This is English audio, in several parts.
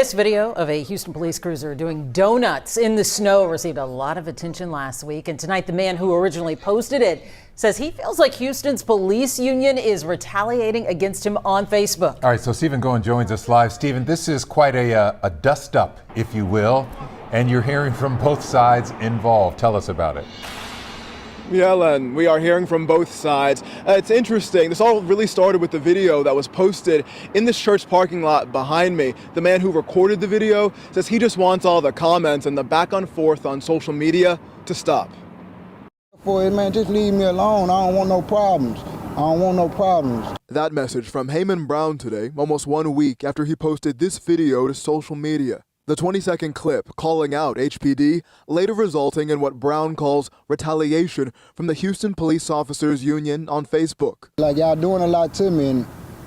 This video of a Houston police cruiser doing donuts in the snow received a lot of attention last week. And tonight, the man who originally posted it says he feels like Houston's police union is retaliating against him on Facebook. All right, so Stephen Goen joins us live. Stephen, this is quite a dust up, if you will, and you're hearing from both sides involved. Tell us about it. Yeah, Len, we are hearing from both sides. It's interesting. This all really started with the video that was posted in this church parking lot behind me. The man who recorded the video says he just wants all the comments and the back and forth on social media to stop. Boy, man, just leave me alone. I don't want no problems. I don't want no problems. That message from Harmon Brown today, almost 1 week after he posted this video to social media. The 20-second clip calling out HPD, later resulting in what Brown calls retaliation from the Houston Police Officers Union on Facebook. Like, y'all doing a lot to me, and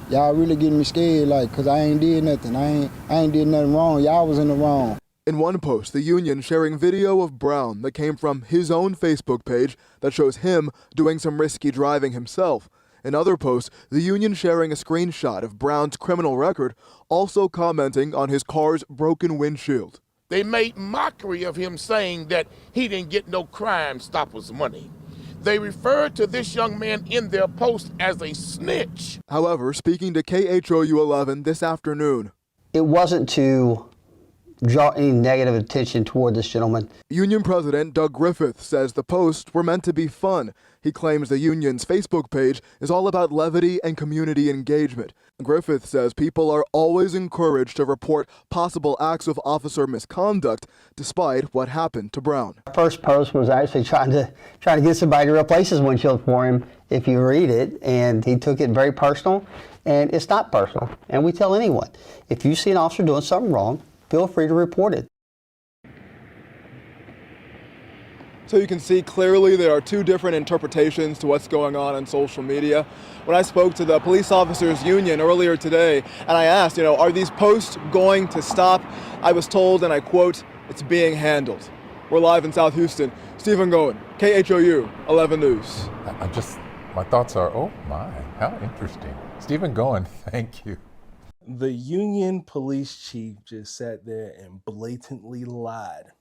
y'all really getting me scared, like, because I ain't did nothing. I ain't did nothing wrong. Y'all was in the wrong. In one post, the union sharing video of Brown that came from his own Facebook page that shows him doing some risky driving himself. In other posts, the union sharing a screenshot of Brown's criminal record, also commenting on his car's broken windshield. They made mockery of him, saying that he didn't get no Crime Stoppers money. They referred to this young man in their post as a snitch. However, speaking to KHOU 11 this afternoon, it wasn't to draw any negative attention toward this gentleman. Union President Doug Griffith says the posts were meant to be fun. He claims the union's Facebook page is all about levity and community engagement. Griffith says people are always encouraged to report possible acts of officer misconduct, despite what happened to Brown. Our first post was actually trying to get somebody to replace his windshield for him, if you read it, and he took it very personal, and it's not personal. And we tell anyone, if you see an officer doing something wrong, feel free to report it. So you can see clearly there are two different interpretations to what's going on social media. When I spoke to the Police Officers Union earlier today, and I asked, are these posts going to stop? I was told, and I quote, "It's being handled." We're live in South Houston. Stephen Goen, KHOU 11 News. My thoughts are, oh my, how interesting. Stephen Goen, thank you. The Union police chief just sat there and blatantly lied.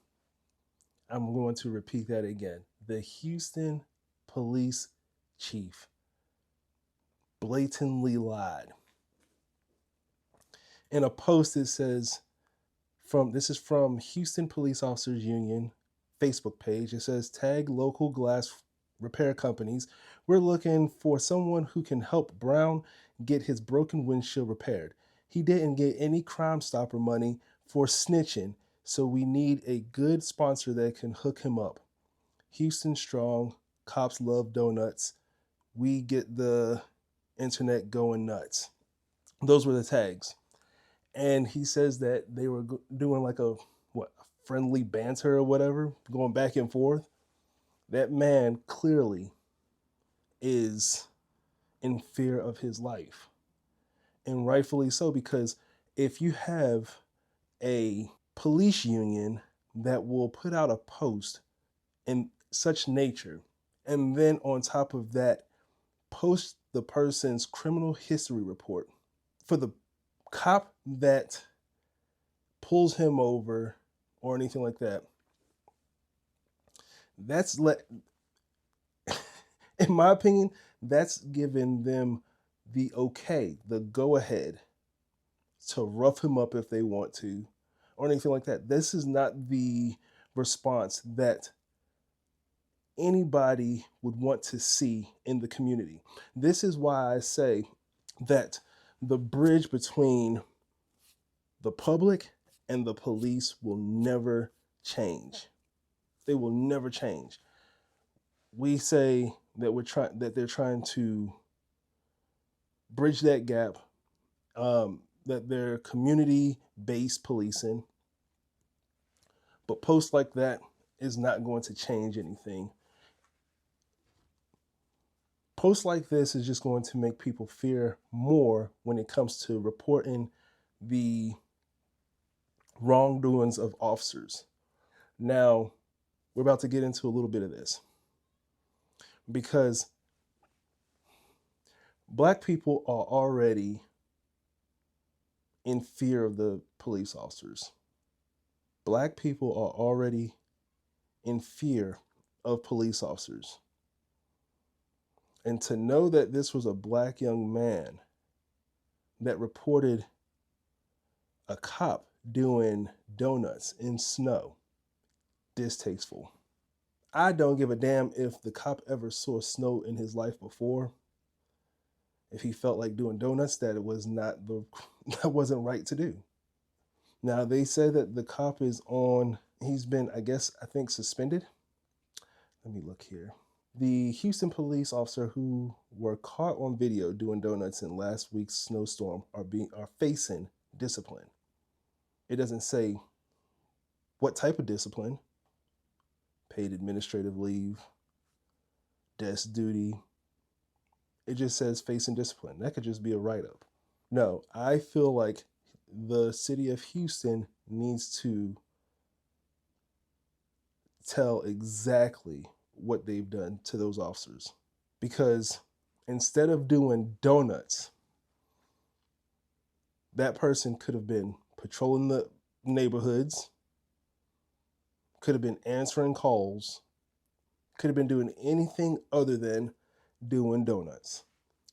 I'm going to repeat that again. The Houston police chief blatantly lied. In a post it says, this is from Houston Police Officers Union Facebook page. It says, tag local glass repair companies. We're looking for someone who can help Brown get his broken windshield repaired. He didn't get any Crime Stopper money for snitching, so we need a good sponsor that can hook him up. Houston strong, cops love donuts. We get the internet going nuts. Those were the tags. And he says that they were doing like a friendly banter or whatever, going back and forth. That man clearly is in fear of his life. And rightfully so, because if you have a police union that will put out a post in such nature, and then on top of that, post the person's criminal history report for the cop that pulls him over or anything like that, in my opinion, that's giving them the okay, the go-ahead to rough him up if they want to, or anything like that. This is not the response that anybody would want to see in the community. This is why I say that the bridge between the public and the police will never change. They will never change. We say that they're trying to bridge that gap, that they're community-based policing, but posts like that is not going to change anything. Posts like this is just going to make people fear more when it comes to reporting the wrongdoings of officers. Now, we're about to get into a little bit of this because Black people are already in fear of the police officers. Black people are already in fear of police officers. And to know that this was a black young man that reported a cop doing donuts in snow, distasteful. I don't give a damn if the cop ever saw snow in his life before. If he felt like doing donuts, that wasn't right to do. Now they say that the cop he's been, I think suspended. Let me look here. The Houston police officer who were caught on video doing donuts in last week's snowstorm are facing discipline. It doesn't say what type of discipline: paid administrative leave, desk duty. It just says facing discipline. That could just be a write-up. No, I feel like the city of Houston needs to tell exactly what they've done to those officers. Because instead of doing donuts, that person could have been patrolling the neighborhoods, could have been answering calls, could have been doing anything other than doing donuts.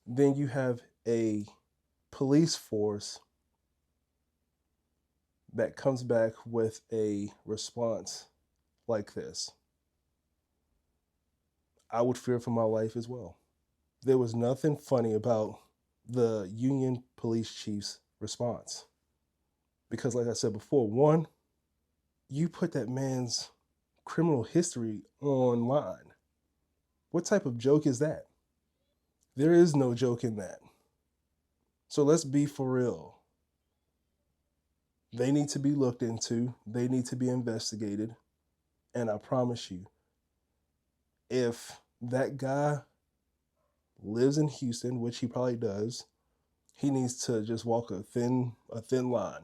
Then you have a police force that comes back with a response like this. I would fear for my life as well. There was nothing funny about the Union police chief's response. Because like I said before, one, you put that man's criminal history online. What type of joke is that? There is no joke in that. So let's be for real. They need to be looked into. They need to be investigated. And I promise you, if that guy lives in Houston, which he probably does, he needs to just walk a thin line.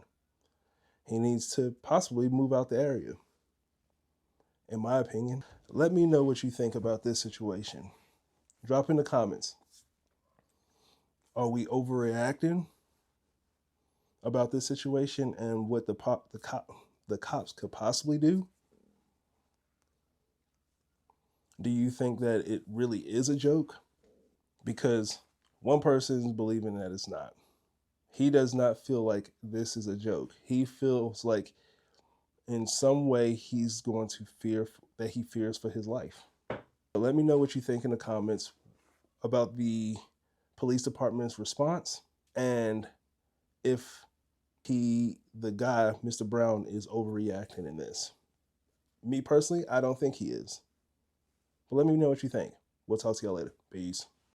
He needs to possibly move out the area, in my opinion. Let me know what you think about this situation. Drop in the comments. Are we overreacting about this situation and what the cops could possibly do? Do you think that it really is a joke? Because one person is believing that it's not. He does not feel like this is a joke. He feels like in some way he's going to he fears for his life. But let me know what you think in the comments about the police department's response and if the guy, Mr. Brown, is overreacting in this. Me personally, I don't think he is. But let me know what you think. We'll talk to y'all later. Peace.